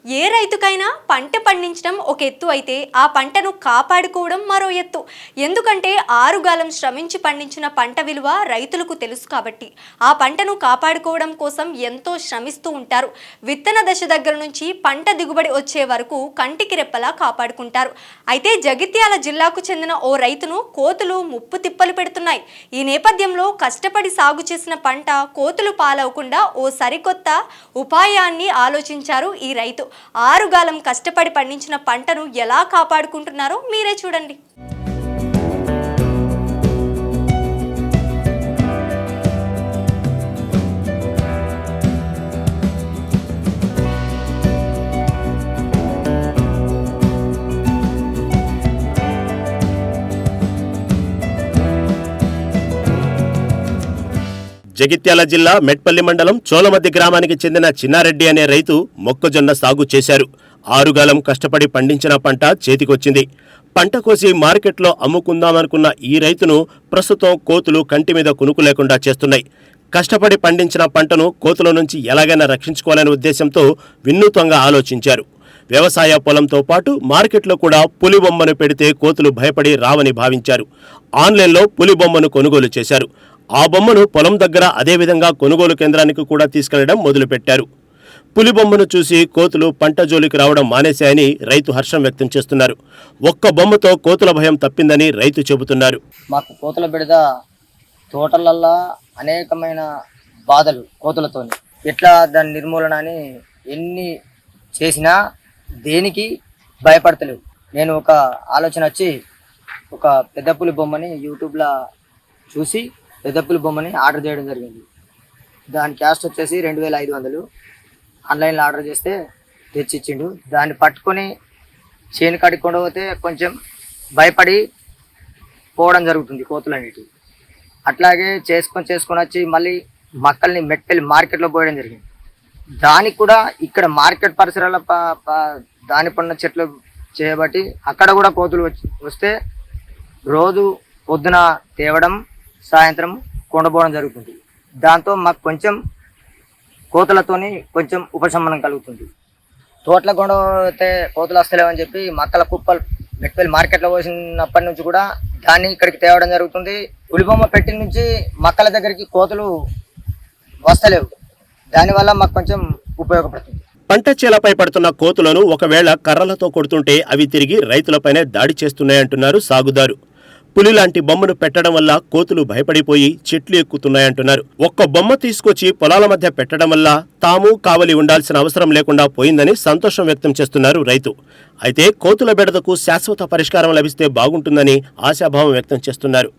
ఏ రైతుకైనా పంట పండించడం ఒక ఎత్తు అయితే ఆ పంటను కాపాడుకోవడం మరో ఎత్తు. ఎందుకంటే ఆరుగాలం శ్రమించి పండించిన పంట విలువ రైతులకు తెలుసు కాబట్టి ఆ పంటను కాపాడుకోవడం కోసం ఎంతో శ్రమిస్తూ ఉంటారు. విత్తన దశ దగ్గర నుంచి పంట దిగుబడి వచ్చే వరకు కంటికి రెప్పలా కాపాడుకుంటారు. అయితే జగిత్యాల జిల్లాకు చెందిన ఓ రైతును కోతులు ముప్పు తిప్పలు పెడుతున్నాయి. ఈ నేపథ్యంలో కష్టపడి సాగు చేసిన పంట కోతులు పాలవకుండా ఓ సరికొత్త ఉపాయాన్ని ఆలోచించారు ఈ రైతు. ఆరుగాలం కష్టపడి పండించిన పంటను ఎలా కాపాడుకుంటున్నారో మీరే చూడండి. జగిత్యాల జిల్లా మెట్పల్లి మండలం చోలమద్ది గ్రామానికి చెందిన చిన్నారెడ్డి అనే రైతు మొక్కజొన్న సాగు చేశారు. ఆరుగాలం కష్టపడి పండించిన పంట చేతికొచ్చింది. పంట కోసి మార్కెట్లో అమ్ముకుందామనుకున్న ఈ రైతును ప్రస్తుతం కోతులు కంటి మీద కునుకు లేకుండా చేస్తున్నాయి. కష్టపడి పండించిన పంటను కోతుల నుంచి ఎలాగైనా రక్షించుకోవాలనే ఉద్దేశంతో వినూత్నంగా ఆలోచించారు. వ్యవసాయ పొలంతో పాటు మార్కెట్లో కూడా పులి బొమ్మను పెడితే కోతులు భయపడి రావని భావించారు. ఆన్లైన్లో పులి బొమ్మను కొనుగోలు చేశారు. ఆ బొమ్మను పొలం దగ్గర అదేవిధంగా కొనుగోలు కేంద్రానికి కూడా తీసుకెళ్లడం మొదలుపెట్టారు. పులి బొమ్మను చూసి కోతులు పంట జోలికి రావడం మానేశాయని రైతు హర్షం వ్యక్తం చేస్తున్నారు. ఒక్క బొమ్మతో కోతుల భయం తప్పిందని రైతు చెబుతున్నారు. మాకు కోతుల బిడద తోటలల్లో అనేకమైన బాధలు కోతులతోని, ఎట్లా దాని నిర్మూలన అని ఎన్ని చేసినా దేనికి భయపడతలేవు. నేను ఒక ఆలోచన వచ్చి ఒక పెద్ద పులి బొమ్మని యూట్యూబ్లో చూసి పెద్ద పులి బొమ్మని ఆర్డర్ చేయడం జరిగింది. దాని కాస్ట్ వచ్చేసి 2500. ఆన్లైన్లో ఆర్డర్ చేస్తే తెచ్చిచ్చిండు. దాన్ని పట్టుకొని చేను కడుక్కొని పోతే కొంచెం భయపడి పోవడం జరుగుతుంది కోతులు అనేటివి. అట్లాగే చేసుకొని వచ్చి మళ్ళీ మక్కల్ని మెట్పల్లి మార్కెట్లో పోయడం జరిగింది. దానికి కూడా ఇక్కడ మార్కెట్ పరిసరాల దాని పడిన చెట్లు చేయబట్టి అక్కడ కూడా కోతులు వస్తే రోజు పొద్దున తేవడం, సాయంత్రం కొండపోవడం జరుగుతుంది. దాంతో మాకు కొంచెం కోతులతోని కొంచెం ఉపశమనం కలుగుతుంది. తోటల కొండ అయితే కోతులు వస్తలేవని చెప్పి మక్కల కుప్పలు మెట్పల్లి మార్కెట్లో పోసినప్పటి నుంచి కూడా దాన్ని ఇక్కడికి తేవడం జరుగుతుంది. ఉలిబొమ్మ పెట్టిన నుంచి మక్కల దగ్గరికి కోతులు వస్తలేవు. దానివల్ల మాకు కొంచెం ఉపయోగపడుతుంది. పంట చేలపై పడుతున్న కోతులను ఒకవేళ కర్రలతో కొడుతుంటే అవి తిరిగి రైతులపైనే దాడి చేస్తున్నాయంటున్నారు సాగుదారు. పులి లాంటి బొమ్మను పెట్టడం వల్ల కోతులు భయపడిపోయి చెట్లు ఎక్కుతున్నాయంటున్నారు. ఒక్క బొమ్మ తీసుకొచ్చి పొలాల మధ్య పెట్టడం వల్ల తాము కావలి ఉండాల్సిన అవసరం లేకుండా పోయిందని సంతోషం వ్యక్తం చేస్తున్నారు రైతు. అయితే కోతుల బెడదకు శాశ్వత పరిష్కారం లభిస్తే బాగుంటుందని ఆశాభావం వ్యక్తం చేస్తున్నారు.